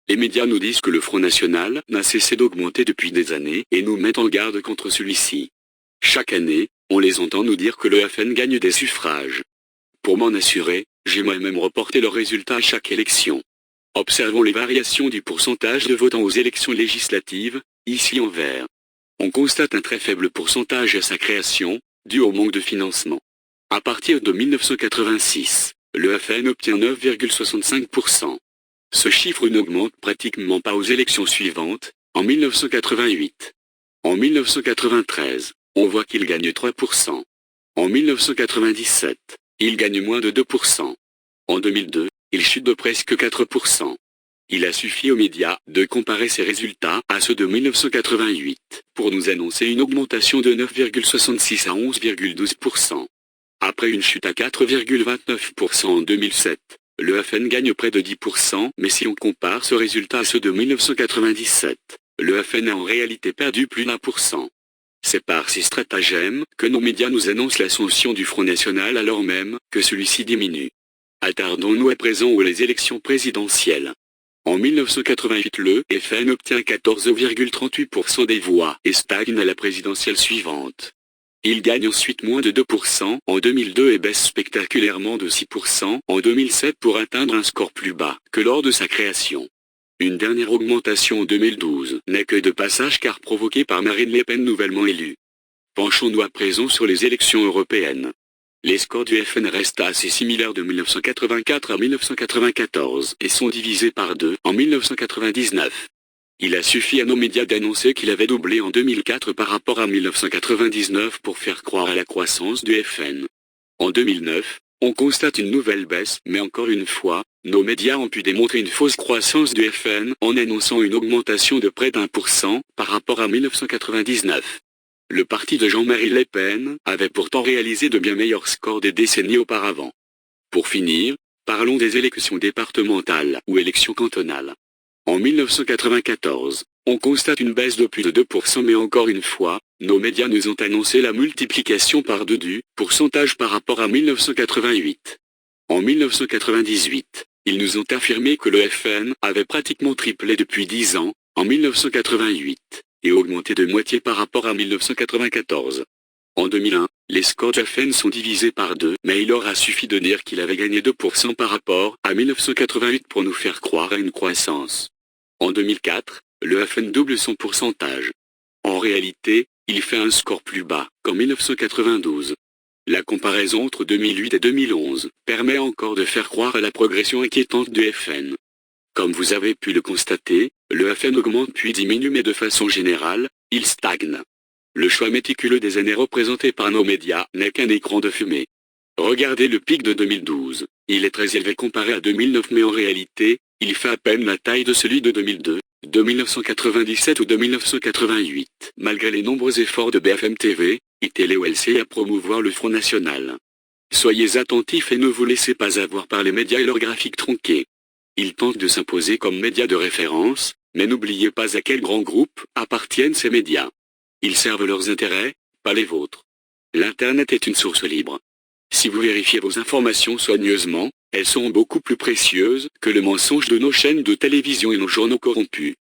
Les médias nous disent que le Front National n'a cessé d'augmenter depuis des années et nous mettent en garde contre celui-ci. Chaque année, on les entend nous dire que le FN gagne des suffrages. Pour m'en assurer, j'ai moi-même reporté leurs résultats à chaque élection. Observons les variations du pourcentage de votants aux élections législatives, ici en vert. On constate un très faible pourcentage à sa création, dû au manque de financement. À partir de 1986, le FN obtient 9,65%. Ce chiffre n'augmente pratiquement pas aux élections suivantes, en 1988. En 1993, on voit qu'il gagne 3%. En 1997, il gagne moins de 2%. En 2002, il chute de presque 4%. Il a suffi aux médias de comparer ces résultats à ceux de 1988 pour nous annoncer une augmentation de 9,66 à 11,12%. Après une chute à 4,29% en 2007, le FN gagne près de 10%, mais si on compare ce résultat à ceux de 1997, le FN a en réalité perdu plus d'1%. C'est par ces stratagèmes que nos médias nous annoncent l'ascension du Front National alors même que celui-ci diminue. Attardons-nous à présent aux élections présidentielles. En 1988, le FN obtient 14,38% des voix et stagne à la présidentielle suivante. Il gagne ensuite moins de 2% en 2002 et baisse spectaculairement de 6% en 2007 pour atteindre un score plus bas que lors de sa création. Une dernière augmentation en 2012 n'est que de passage car provoquée par Marine Le Pen nouvellement élue. Penchons-nous à présent sur les élections européennes. Les scores du FN restent assez similaires de 1984 à 1994 et sont divisés par 2 en 1999. Il a suffi à nos médias d'annoncer qu'il avait doublé en 2004 par rapport à 1999 pour faire croire à la croissance du FN. En 2009, on constate une nouvelle baisse, mais encore une fois, nos médias ont pu démontrer une fausse croissance du FN en annonçant une augmentation de près d'1% par rapport à 1999. Le parti de Jean-Marie Le Pen avait pourtant réalisé de bien meilleurs scores des décennies auparavant. Pour finir, parlons des élections départementales ou élections cantonales. En 1994, on constate une baisse de plus de 2% mais encore une fois, nos médias nous ont annoncé la multiplication par 2 du pourcentage par rapport à 1988. En 1998, ils nous ont affirmé que le FN avait pratiquement triplé depuis 10 ans, en 1988, et augmenté de moitié par rapport à 1994. En 2001, les scores du FN sont divisés par 2, mais il aura suffi de dire qu'il avait gagné 2% par rapport à 1988 pour nous faire croire à une croissance. En 2004, le FN double son pourcentage. En réalité, il fait un score plus bas qu'en 1992. La comparaison entre 2008 et 2011 permet encore de faire croire à la progression inquiétante du FN. Comme vous avez pu le constater, le FN augmente puis diminue mais de façon générale, il stagne. Le choix méticuleux des années représentées par nos médias n'est qu'un écran de fumée. Regardez le pic de 2012, il est très élevé comparé à 2009 mais en réalité, il fait à peine la taille de celui de 2002, de 1997 ou de 1988, malgré les nombreux efforts de BFM TV, iTélé ou LCI à promouvoir le Front National. Soyez attentifs et ne vous laissez pas avoir par les médias et leurs graphiques tronqués. Ils tentent de s'imposer comme médias de référence, mais n'oubliez pas à quel grand groupe appartiennent ces médias. Ils servent leurs intérêts, pas les vôtres. L'Internet est une source libre. Si vous vérifiez vos informations soigneusement, elles sont beaucoup plus précieuses que le mensonge de nos chaînes de télévision et nos journaux corrompus.